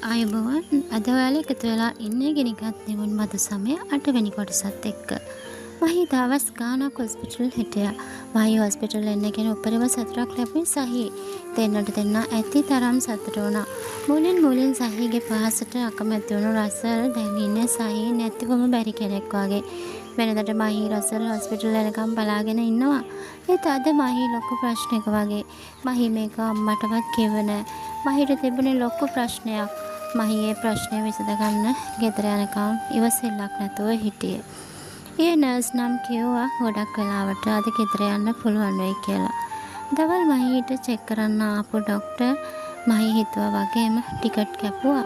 ආයුබෝවන් අද ඔයාලා එකතු වෙලා ඉන්නේ ගෙනිගත් නිවුන් මතු සමය 8 වෙනි කොටසත් එක්ක. මහී දවස් ගානක් හොස්පිටල් හිටියා. මහී හොස්පිටල් එන්න ගැන උපරිම සතුටක් ලැබුණේ සහී. දෙන්නට දෙන්න ඇති තරම් සතුට වුණා. මුලින් සහීගේ පහසට අකමැති වුණු රසල් දැන් ඉන්නේ සහී නැතිවම බැරි කෙනෙක් වගේ. වෙනදට මහී රසල් හොස්පිටල් එනකම් බලාගෙන ඉන්නවා. ඒත් අද මහී ලොකු ප්‍රශ්නයක වගේ. මහී මේක අම්මටවත් කිව්වේ නෑ. මහීට තිබුණේ ලොකු ප්‍රශ්නයක්. මහී ඒ ප්‍රශ්නේ විසඳගන්න ගෙදර යනකම් ඉවසිල්ලක් නැතුව හිටියේ. ඒ නර්ස් නම් කිව්වා ගොඩක් වෙලාවට අද ගෙදර යන්න පුළුවන් වෙයි කියලා. දවල් මහීට චෙක් කරන්න ආපු ડોක්ටර් මහී හිතුවා වගේම ටිකට් කැපුවා.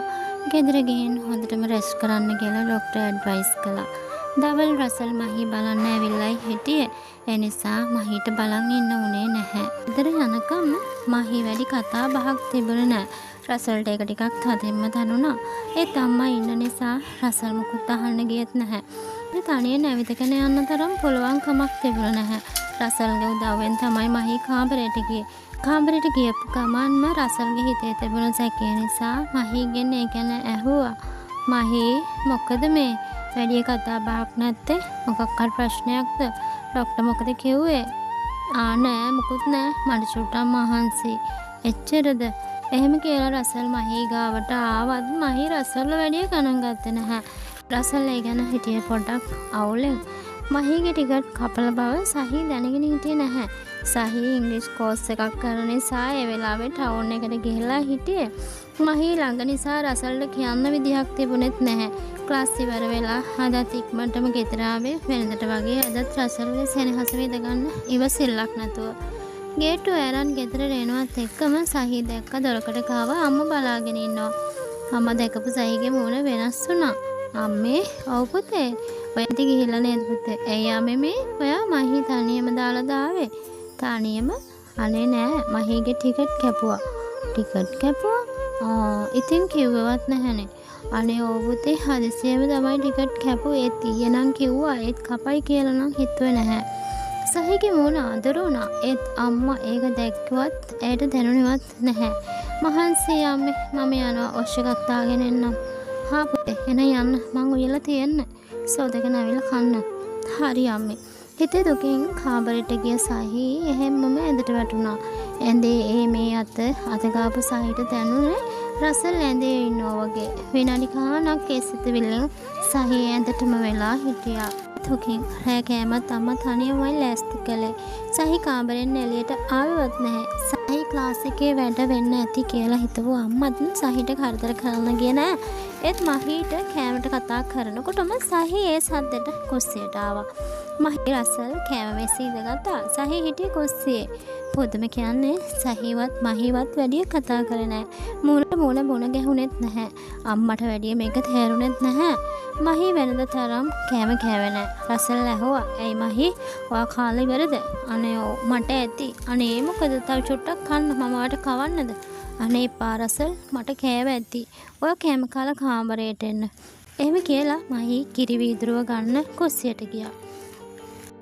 ගෙදර ගිහින් හොඳටම රෙස්ට් කරන්න කියලා ડોක්ටර් ඇඩ්වයිස් කළා. දවල් රසල් මහී බලන්න ඇවිල්ලායි හිටියේ. ඒ නිසා මහීට බලන් ඉන්න උනේ නැහැ. ගෙදර යනකම් මහී වැඩි කතා බහක් තිබුණේ නැහැ. රසල්ට ඒක ටිකක් තදින්ම දැනුණා. ඒත් අම්මා ඉන්න නිසා රසල් මුකුත් අහන්න ගියෙත් නැහැ. ඒ තනියෙන් ඇවිදගෙන යන්න තරම් පුළුවන් කමක් තිබුණේ නැහැ. රසල්ගේ උදව්වෙන් තමයි මහී කාමරයට ගියේ. කාමරයට ගියපු ගමන්ම රසල්ගේ හිතේ තිබුණු සැකය නිසා මහීගෙන් ඒ ගැන ඇහුවා. මහී මොකද මේ වැඩි කතා බහක් නැත්තේ? මොකක්වත් ප්‍රශ්නයක්ද? ડોක්ටර් මොකද කිව්වේ? නෑ මොකුත් නෑ. මට චුට්ටක් මහන්සි. එච්චරද? එහෙම කියලා රසල් මහී ගාවට ආවත් මහී රසල්ව වැඩිය ගණන් ගත්තේ නැහැ. රසල් ඒ ගැන හිටියේ පොඩ්ඩක් අවුලෙන්. මහීගේ ටිකට් කපල බව සහී දැනගෙන හිටියේ නැහැ. සහී ඉංග්‍රීසි කෝස් එකක් කරන නිසා ඒ වෙලාවේ ටවුන් එකට ගිහිල්ලා හිටියේ. මහී ළඟ නිසා රසල්ට කියන්න විදිහක් තිබුණෙත් නැහැ. ක්ලාස් ඉවර වෙලා අදත් ඉක්මනටම ගෙදර ආවේ වෙනදට වගේ. අදත් රසල්ගේ සෙනෙහස විඳ ගන්න ඉවසිල්ලක් නැතුව. ගේට්ටුව ඇරන් ගෙදර එනවත් එක්කම සහී දැක්ක දොරකඩ කාව අම්මා බලාගෙන ඉන්නවා. අම්මා දැකපු සහීගේ මූණ වෙනස් වුණා. අම්මේ, ඔව් පුතේ. ඔයත් ගිහිල්ලා නේද පුතේ? ඇයි ආමේ මේ? ඔයා මහී තනියම දාලා දාවේ. තනියම? අනේ නෑ. මහීගේ ටිකට් කැපුවා. ටිකට් කැපුවා? ඉතින් කිව්වවත් නැහනේ. අනේ ඔව් පුතේ හදිසියෙම තමයි ටිකට් කැපුවේ. ඒත් ඊයේනම් කිව්වා. ඒත් කපයි කියලා නම් හිතුවේ නැහැ. සහීගේ මූණ අඳුර වුණා. ඒත් අම්මා ඒක දැක්කවත් ඇයට දැනුණේවත් නැහැ. මහන්සි අම්මේ මම යනවා ඔෂ්ෂ ගත්තාගෙන එන්නම්. හා පුතේ එන යන්න මං උයලා තියෙන්න. සෝදගෙන ඇවිල්ලා කන්න. හරි අම්මේ. හිතේ දුකින් කාමරයට ගිය සහී එහෙම්මම ඇඳට වැටුණා. ඇඳේ මේ අත ගාපු සහීට දැනුනේ රසල් ඇඳේ ඉන්නවා වගේ. විනාඩි ගාණක් ඒ සිතුවිල්ලෙන් සහී ඇඳටම වෙලා හිටියා. දුකින් රෑ කෑමත් අම්මා තනියමයි ලෑස්ති කළේ. සහී කාමරෙන් එළියට ආවෙවත් නැහැ. සහී ක්ලාස් එකේ වැඩ වෙන්න ඇති කියලා හිතුව අම්මත් සහීට කරදර කරන්න ගියේ නෑ. ඒත් මහීට කෑමට කතා කරනකොටම සහී ඒ සද්දෙට කුස්සියට ආවා. මහී රසල් කෑම මෙසේ ඉඳගත්තා. සහී හිටියේ කුස්සියේ. පොදුම කියන්නේ සහීවත් මහීවත් වැඩිය කතා කරේ නෑ. මූණ බොන ගැහුනෙත් නැහැ. අම්මට වැඩිය මේක තේරුණෙත් නැහැ. මහී වෙනද තරම් කෑම කෑවේ නෑ. රසල් ඇහුවා ඇයි මහී ඔයා කාලා ඉවරද? අනේ ඔව් මට ඇති. අනේ මොකද තව චුට්ටක් කන්න මම ඔයාට කවන්නද? අනේ එපා රසල් මට කෑව ඇති. ඔයා කෑම කාලා කාමරයට එන්න. එහෙම කියලා මහී කිරි වීදුරුව ගන්න කුස්සියට ගියා.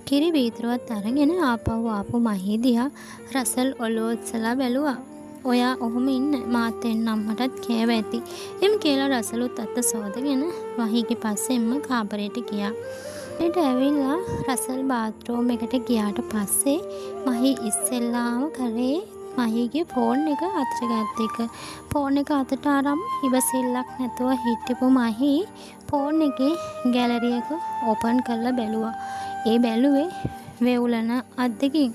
කිරි වීදුරුවත් අරගෙන ආපහු මහී දිහා රසල් ඔළුව උස්සලා බැලුවා. ඔයා ඔහොම ඉන්න මාත් එන්න අම්මටත් කෑව ඇති. එම් කියලා රසලුත් අත සෝදගෙන මහීගේ පස්සෙන්ම කාමරයට ගියා. ඊට ඇවිල්ලා රසල් බාත්රූම් එකට ගියාට පස්සේ මහී ඉස්සෙල්ලාම කරේ මහීගේ ෆෝන් එක අතට ගත්ත එක. ෆෝන් එක අතට අරන් ඉවසිල්ලක් නැතුව හිටපු මහී ෆෝන් එකේ ගැලරි එක ඕපන් කරලා බැලුවා. ඒ බැලුවේ වෙවුලන අද්දකින්.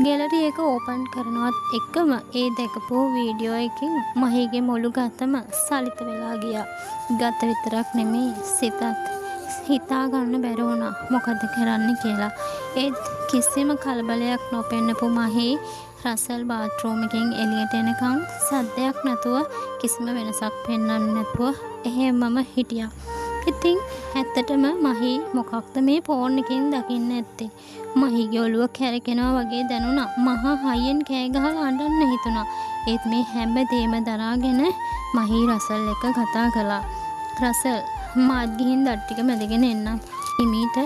ගැලරි එක ඕපන් කරනවත් එක්කම ඒ දැකපු වීඩියෝ එකකින් මහීගේ මොළු ගතම සලිත වෙලා ගියා. ගත විතරක් නෙමෙයි සිතත් හිතා ගන්න බැරි වුණා මොකද කරන්න කියලා. ඒත් කිසිම කලබලයක් නොපෙන්නපු මහී රසල් බාත්රූම් එකෙන් එළියට එනකන් සද්දයක් නැතුව කිසිම වෙනසක් පෙන්වන්නේ නැතුව එහෙමම හිටියා. ඉතින් ඇත්තටම මහී මොකක්ද මේ ෆෝන් එකෙන් දකින්න ඇත්තේ? මහීගේ ඔළුව කැරකෙනවා වගේ දැනුණා. මහා හයියෙන් කෑ ගහලා අඬන්න හිතුණා. ඒත් මේ හැම දෙයක්ම දරාගෙන මහී රසල් එක්ක කතා කළා. රසල් මාත් ගිහින් දත් ටික මැදගෙන එන්නම්. ඉමීට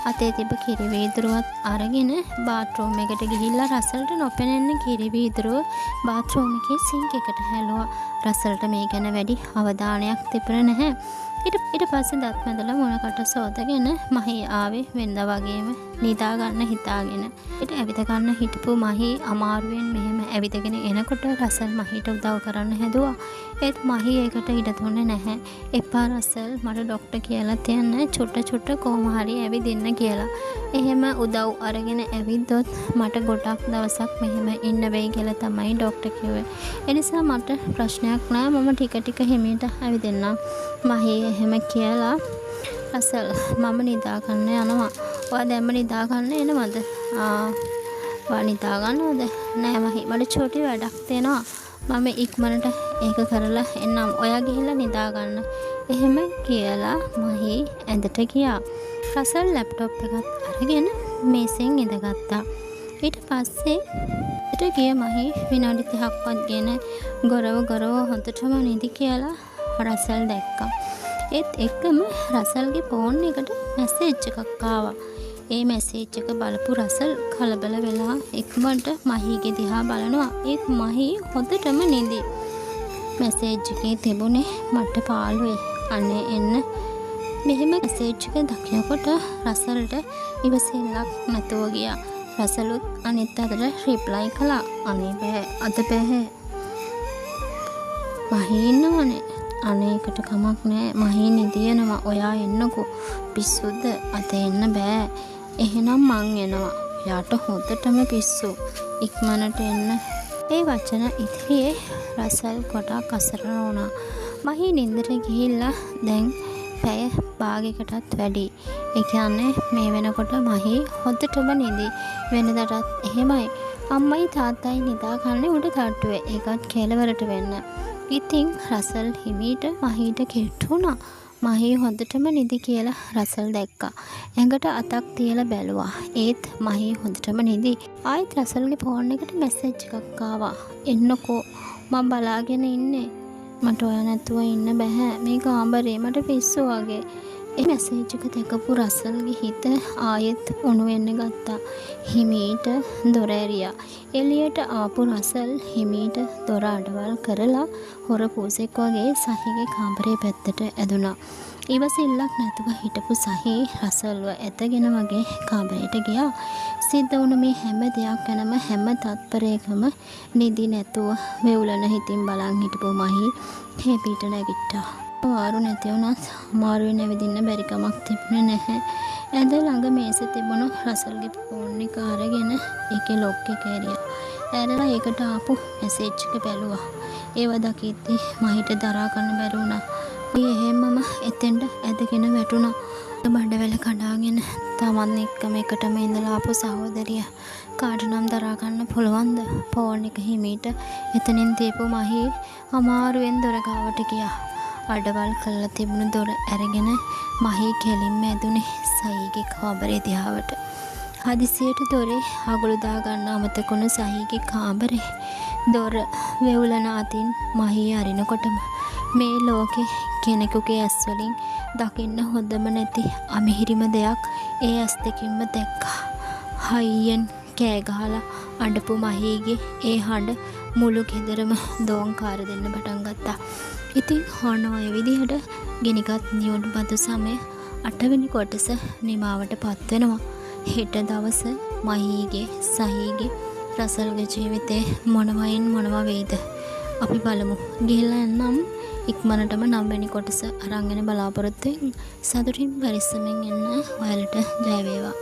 අතේ තිබ්බ කිරි වීදුරුවත් අරගෙන බාත්රූම් එකට ගිහිල්ලා රසල්ට නොපෙනෙන්න කිරි වීදුරුව බාත්රූම් එකේ සිංක් එකට හැලුවා. රසල්ට මේ ගැන වැඩි අවධානයක් තිබුණේ නැහැ. ඊට පස්සේ දත් මැදලා මොනකට සෝදගෙන මහී ආවේ වෙනදා වගේම නිදා ගන්න හිතාගෙන. ඊට ඇවිද ගන්න හිටපු මහී අමාරුවෙන් මෙහෙම ඇවිදගෙන එනකොට රසල් මහීට උදව් කරන්න හැදුවා. ඒත් මහී ඒකට ඉඩ දුන්නේ නැහැ. එපා රසල්, මට ડોක්ටර් කියලා තියන්න චුට්ට කොහොම හරි ඇවිදින්න කියලා. එහෙම උදව් අරගෙන ඇවිද්දොත් මට ගොඩක් දවසක් මෙහෙම ඉන්න වෙයි කියලා තමයි ડોක්ටර් කිව්වේ. ඒ නිසා මට ප්‍රශ්නයක් නෑ, මම ටික හිමීට ඇවිදින්නම්. මහී එහෙම කියලා රසල් මම නිදා ගන්න යනවා. ඔයා දැම්ම නිදා ගන්න එනවද? ඔයා නිදා ගන්නවද? නෑ මහී, මට චොටි වැඩක් තියෙනවා. මම ඉක්මනට ඒක කරලා එන්නම්. ඔයා ගිහිල්ලා නිදා ගන්න. එහෙම කියලා මහී ඇඳට ගියා. රසල් ලැප්ටොප් එකත් අරගෙන මේසෙන් ඉඳගත්තා. ඊට පස්සේ ඊට ගිය මහී විනාඩි 30ක්වත් ගෙන ගොරව හොඳටම නිදි කියලා රසල් දැක්කා. ඒත් එක්කම රසල්ගේ ෆෝන් එකට මැසේජ් එකක් ආවා. ඒ මැසේජ් එක බලපු රසල් කලබල වෙලා ඉක්මනට මහීගේ දිහා බලනවා. ඒත් මහී හොඳටම නිදි. මැසේජ් එකේ තිබුණේ මට පාළුවේ අනේ එන්න. මෙහෙම මැසේජ් එක දකිනකොට රසල්ට ඉවසිල්ලක් නැතුව ගියා. රසලුත් අනිත් අතට රිප්ලයි කළා. අනේ බෑ, අද බෑ. මහී ඉන්නවනේ. අනේකට කමක් නෑ, මහී නිදියනවා. ඔයා එන්නකෝ. පිස්සුද? අද එන්න බෑ. එහෙනම් මං එනවා. යාට හොඳටම පිස්සු. ඉක්මනට එන්න. ඒ වචන ඉදිරියේ රසල් ගොඩක් අසරණ වුණා. මහී නින්දට ගිහිල්ලා දැන් පැය භාගයකටත් වැඩි. ඒ කියන්නේ මේ වෙනකොට මහී හොඳටම නිදි. වෙනදටත් එහෙමයි. අම්මයි තාත්තයි නිදා ගන්නේ උඩ තට්ටුවේ. ඒකත් කෙළවරට වෙන්න. ඉතින් රසල් හිමීට මහීට කෙට්ටුණා. මහී හොඳටම නිදි කියලා රසල් දැක්කා. ඇඟට අතක් තියලා බැලුවා. ඒත් මහී හොඳටම නිදි. ආයෙත් රසල්ගේ ෆෝන් එකට මැසේජ් එකක් ආවා. එන්නකෝ, මම බලාගෙන ඉන්නේ. මට ඔයා නැතුව ඉන්න බෑ. මේ කාමරේ මට පිස්සු වගේ. ඒ මැසේජ් එක දැකපු රසල්ගේ හිත ආයෙත් උණු වෙන්න ගත්තා. හිමීට දොර ඇරියා. එළියට ආපු රසල් හිමීට දොර අඩවල් කරලා හොර පූසෙක් වගේ සහිගේ කාමරේ පැත්තට ඇදුනා. ඉවසිල්ලක් නැතුව හිටපු සහි රසල්ව ඇතගෙන වගේ කාමරයට ගියා. සිද්ධ වුණ මේ හැම දෙයක් ගැනම හැම තත්පරයකම නිදි නැතුව වෙවුලන හිතින් බලන් හිටපු මහී හේපීට නැගිට්ටා. වාරු නැති වුණත් අමාරුවෙන් ඇවිදින්න බැරි කමක් තිබුණේ නැහැ. ඇඳ ළඟ මේසෙ තිබුණු රසල්ගේ ෆෝන් එක අරගෙන ඒකේ ලොක් එක ඇරියා. ඇරලා ඒකට ආපු මැසේජ් එක බැලුවා. ඒව දකිද්දි මහිට දරා ගන්න බැරි වුණා. ඒ එහෙමම එතෙන්ට ඇදගෙන වැටුණා. බඩවැල කඩාගෙන තමන් එක්කම එකටම ඉඳලා ආපු සහෝදරිය කාට නම් දරා ගන්න පුළුවන්ද? ෆෝන් එක හිමීට එතනින් තියපු මහී අමාරුවෙන් දොර ගාවට ගියා. අඩවල් කරලා තිබුණු දොර අරගෙන මහී කෙලින්ම ඇදුනේ සහීගේ කාමරේ දිහාවට. හදිසියට දොරේ අගුළු දා ගන්න අමතකුණු සහීගේ කාමරේ දොර වෙවුලන අතින් මහී අරිනකොටම මේ ලෝකේ කෙනෙකුගේ ඇස් වලින් දකින්න හොඳම නැති අමිහිරිම දෙයක් ඒ ඇස් දෙකින්ම දැක්කා. හයියෙන් කෑ ගහලා අඬපු මහීගේ ඒ හඬ මුළු ගෙදරම දෝංකාර දෙන්න පටන් ගත්තා. ඉතින් ඔන්න ඔය විදිහට ගෙනිගත් නියුඩු බදු සමය 8 වෙනි කොටස නිමාවට පත් වෙනවා. හෙට දවස මහීගේ සහීගේ රසල්ගේ ජීවිතේ මොනවා වෙයිද අපි බලමු. ගිහිල්ලා එන්නම් ඉක්මනටම 9 වෙනි කොටස අරන් එන බලාපොරොත්තු වෙමින් සතුටින් පරිස්සමෙන් එන්න. ඔයාලට ජය වේවා.